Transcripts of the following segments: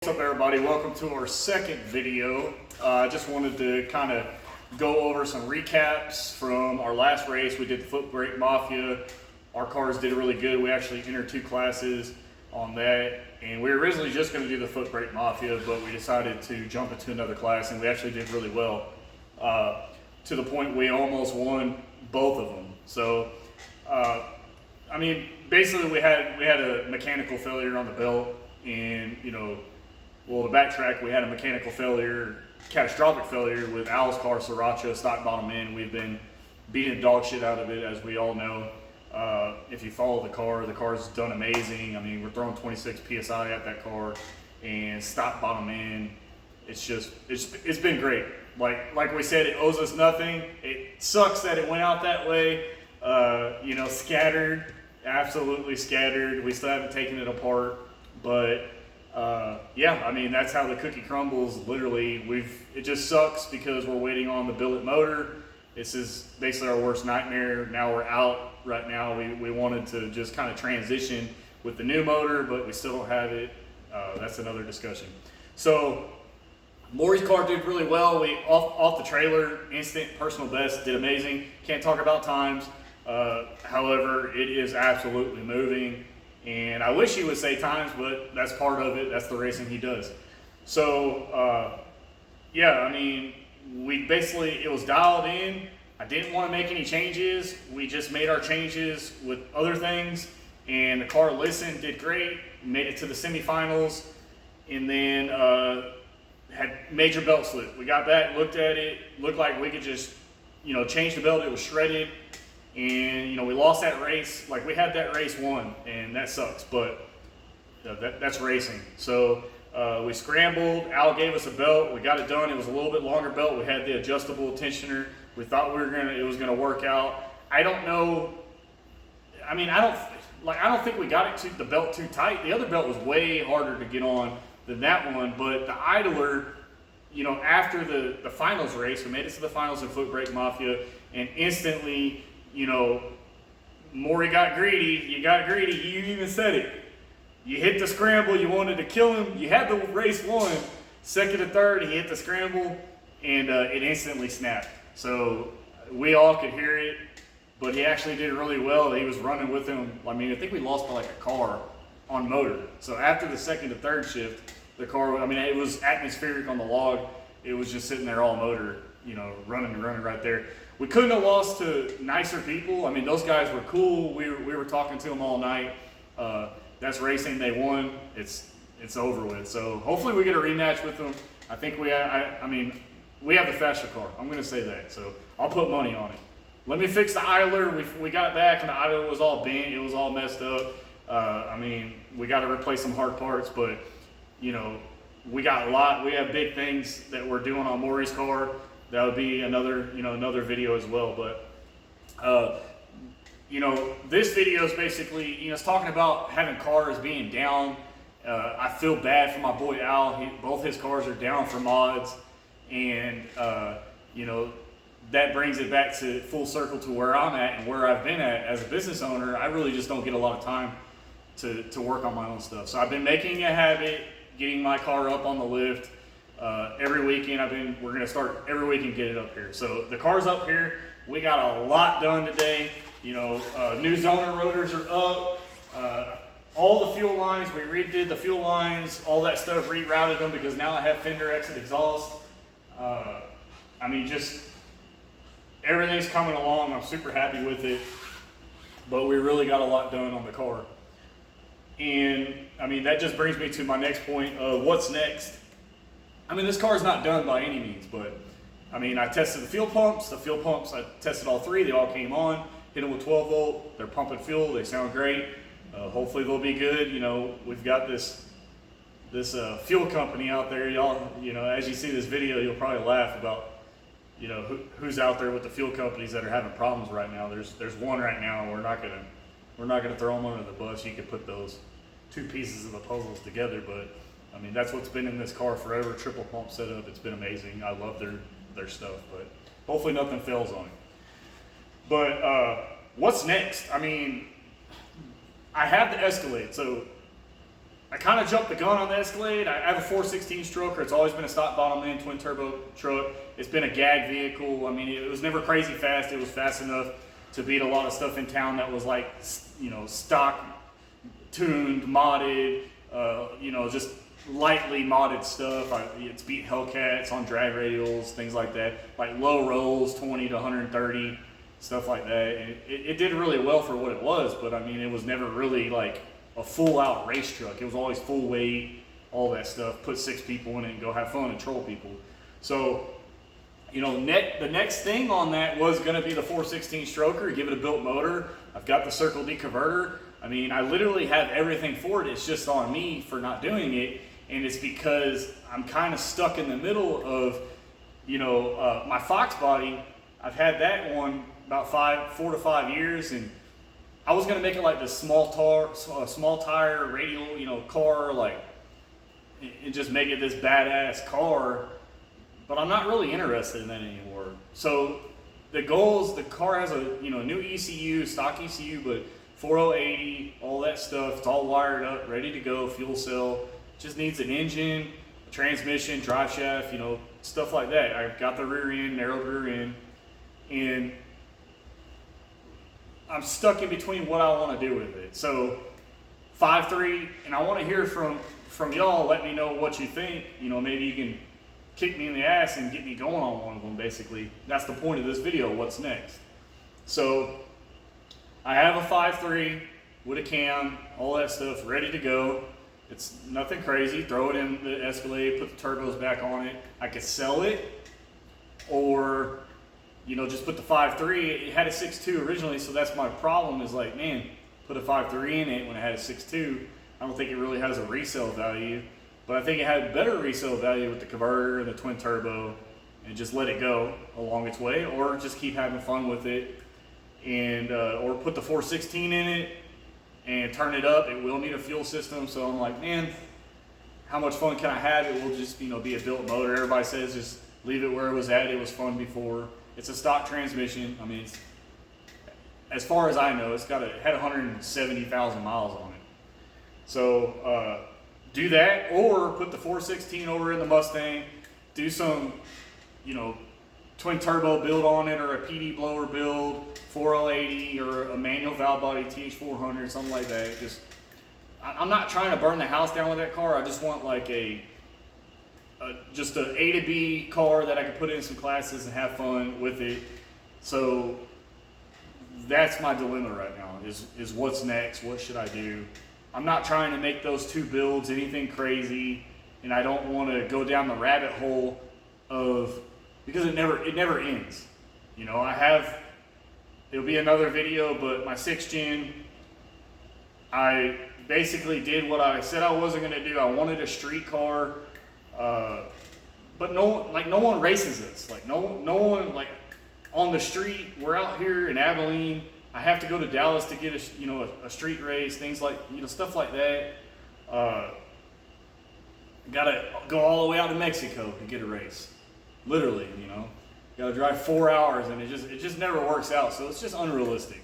What's up, everybody? Welcome to our second video. I just wanted to kind of go over some recaps from our last race. We did the Foot Brake Mafia. Our cars did really good. We actually entered 2 classes on that, and we were originally just going to do the Foot Brake Mafia, but we decided to jump into another class, and we actually did really well, to the point we almost won both of them. So, I mean, basically we had a mechanical failure on the belt, and well, to backtrack, we had a mechanical failure, catastrophic failure with Al's car, Sriracha, stock bottom end. We've been beating dog shit out of it, as we all know. If you follow the car's done amazing. I mean, we're throwing 26 PSI at that car, and stock bottom end, it's been great. Like we said, it owes us nothing. It sucks that it went out that way. Scattered, absolutely scattered. We still haven't taken it apart, but yeah, I mean, that's how the cookie crumbles. Literally, it just sucks because we're waiting on the billet motor. This is basically our worst nightmare. Now we're out right now. We wanted to just kind of transition with the new motor, but we still don't have it. That's another discussion. So Maury's car did really well. We off the trailer, instant personal best, did amazing. Can't talk about times. However, it is absolutely moving. And I wish he would say times, but that's part of it. That's the racing he does. So, yeah, I mean, it was dialed in. I didn't want to make any changes. We just made our changes with other things. And the car listened, did great, made it to the semifinals, and then had major belt slip. We got back, looked at it, looked like we could just, change the belt. It was shredded. And, we lost that race. Like, we had that race won, and that sucks, but that's racing. So we scrambled. Al gave us a belt. We got it done. It was a little bit longer belt. We had the adjustable tensioner. We thought it was gonna work out. I don't know. I mean, I don't think we got the belt too tight. The other belt was way harder to get on than that one, but the idler, after the finals race, we made it to the finals in Foot Brake Mafia, and instantly, Maury got greedy. You got greedy. You even said it. You hit the scramble. You wanted to kill him. You had the race won. Second and third, he hit the scramble, and it instantly snapped. So we all could hear it, but he actually did really well. He was running with him. I mean, I think we lost by like a car on motor. So after the second to third shift, the car, it was atmospheric on the log. It was just sitting there all motor, running right there. We couldn't have lost to nicer people. I mean, those guys were cool. We were talking to them all night. That's racing. They won. It's over with. So hopefully we get a rematch with them. I think we have the faster car. I'm going to say that. So I'll put money on it. Let me fix the idler. We got back, and the idler was all bent. It was all messed up. We got to replace some hard parts, but, we got a lot. We have big things that we're doing on Maury's car. That would be another video as well. But, this video is basically, it's talking about having cars being down. I feel bad for my boy Al. Both his cars are down for mods. And, that brings it back to full circle to where I'm at and where I've been at as a business owner. I really just don't get a lot of time to work on my own stuff. So I've been making a habit, getting my car up on the lift. Every weekend we're going to start every weekend get it up here. So the car's up here. We got a lot done today. New zoner rotors are up. All the fuel lines, we redid the fuel lines, all that stuff, rerouted them because now I have fender exit exhaust. Just everything's coming along. I'm super happy with it, but we really got a lot done on the car. And that just brings me to my next point of what's next. This car is not done by any means, but I tested the fuel pumps. I tested all 3. They all came on, hit them with 12 volt. They're pumping fuel. They sound great. Hopefully they'll be good. We've got this fuel company out there. Y'all, as you see this video, you'll probably laugh about, who's out there with the fuel companies that are having problems right now. There's one right now. We're not gonna throw them under the bus. You could put those 2 pieces of the puzzles together, but that's what's been in this car forever. Triple pump setup. It's been amazing. I love their stuff, but hopefully nothing fails on it. But what's next? I have the Escalade. So I kind of jumped the gun on the Escalade. I have a 416 stroker. It's always been a stock bottom end twin turbo truck. It's been a gag vehicle. I mean, it was never crazy fast. It was fast enough to beat a lot of stuff in town that was like, stock tuned, modded, just lightly modded stuff. It's beat Hellcats on drag radials, things like that, like low rolls, 20 to 130, stuff like that. And it did really well for what it was, but I mean, it was never really like a full out race truck. It was always full weight, all that stuff. Put 6 people in it and go have fun and troll people. So, the next thing on that was going to be the 416 stroker, give it a built motor. I've got the Circle D converter. I mean, I literally have everything for it. It's just on me for not doing it. And it's because I'm kind of stuck in the middle of, my Fox body. I've had that one about 4 to 5 years, and I was gonna make it like this small tire radial, car, like, and just make it this badass car. But I'm not really interested in that anymore. So the car has a new ECU, stock ECU, but 4080, all that stuff. It's all wired up, ready to go, fuel cell. Just needs an engine, transmission, drive shaft, stuff like that. I've got the rear end, narrowed rear end, and I'm stuck in between what I want to do with it. So 5.3, and I want to hear from y'all. Let me know what you think. Maybe you can kick me in the ass and get me going on one of them. Basically, that's the point of this video. What's next? So I have a 5.3 with a cam, all that stuff ready to go. It's nothing crazy. Throw it in the Escalade, put the turbos back on it. I could sell it, or just put the 5.3. It had a 6.2 originally, so that's my problem. Is like, man, put a 5.3 in it when it had a 6.2. I don't think it really has a resale value, but I think it had better resale value with the converter and the twin turbo, and just let it go along its way, or just keep having fun with it, and or put the 416 in it and turn it up. It will need a fuel system, so I'm like, man, how much fun can I have? It will just be a built motor. Everybody says just leave it where it was at. It was fun before. It's a stock transmission. I mean, as far as I know, it had 170,000 miles on it. So do that, or put the 416 over in the Mustang. Do some, twin turbo build on it, or a PD blower build, 4L80, or a manual valve body TH400, something like that. I'm not trying to burn the house down with that car. I just want like just an A to B car that I can put in some classes and have fun with it. So that's my dilemma right now, is what's next? What should I do? I'm not trying to make those 2 builds anything crazy, and I don't want to go down the rabbit hole because it never ends. It'll be another video, but my 6th gen, I basically did what I said I wasn't going to do. I wanted a street car, but no one races this. Like no one, like, on the street. We're out here in Abilene. I have to go to Dallas to get a street race, things like, stuff like that. Gotta go all the way out to Mexico to get a race, literally. Gotta drive 4 hours, and it just never works out. So it's just unrealistic.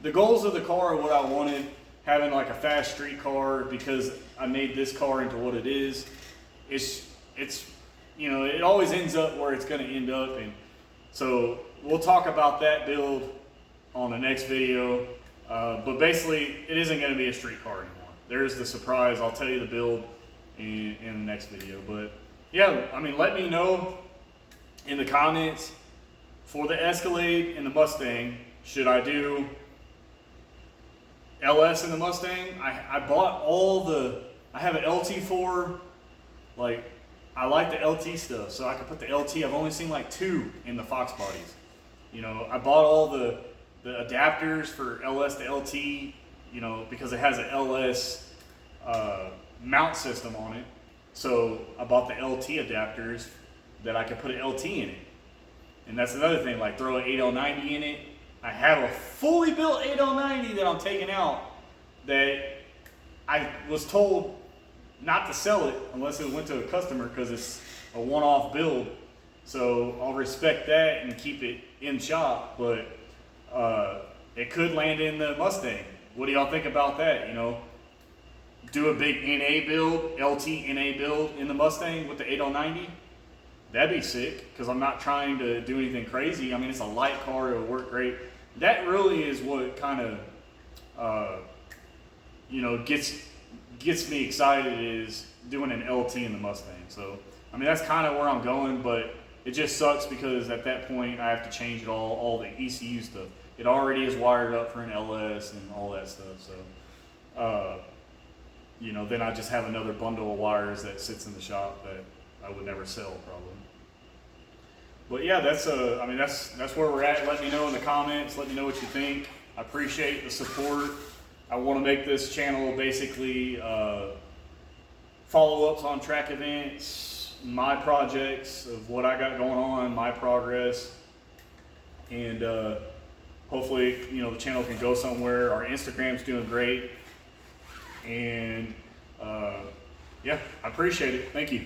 The goals of the car are what I wanted, having like a fast street car, because I made this car into what it is. It's it always ends up where it's going to end up, and so we'll talk about that build on the next video. But basically, it isn't going to be a street car anymore. There's the surprise. I'll tell you the build in the next video. But yeah, I mean, let me know in the comments for the Escalade and the Mustang. Should I do LS in the Mustang? I bought I have an LT4, like, I like the LT stuff, so I could put the LT. I've only seen like 2 in the Fox bodies. I bought all the adapters for LS to LT, because it has an LS mount system on it. So I bought the LT adapters that I could put an LT in it. And that's another thing, like throw an 8L90 in it. I have a fully built 8L90 that I'm taking out that I was told not to sell it unless it went to a customer, because it's a one-off build. So I'll respect that and keep it in shop, but it could land in the Mustang. What do y'all think about that? do a big NA build, LT NA build in the Mustang with the 8L90, that'd be sick, because I'm not trying to do anything crazy. I mean, it's a light car, it'll work great. That really is what kind of, gets me excited, is doing an LT in the Mustang. So, I mean, that's kind of where I'm going, but it just sucks because at that point I have to change it all the ECU stuff. It already is wired up for an LS and all that stuff. So, then I just have another bundle of wires that sits in the shop that I would never sell probably. But yeah, that's where we're at. Let me know in the comments. Let me know what you think. I appreciate the support. I want to make this channel basically follow-ups on track events, my projects of what I got going on, my progress, and hopefully, the channel can go somewhere. Our Instagram's doing great, and yeah, I appreciate it. Thank you.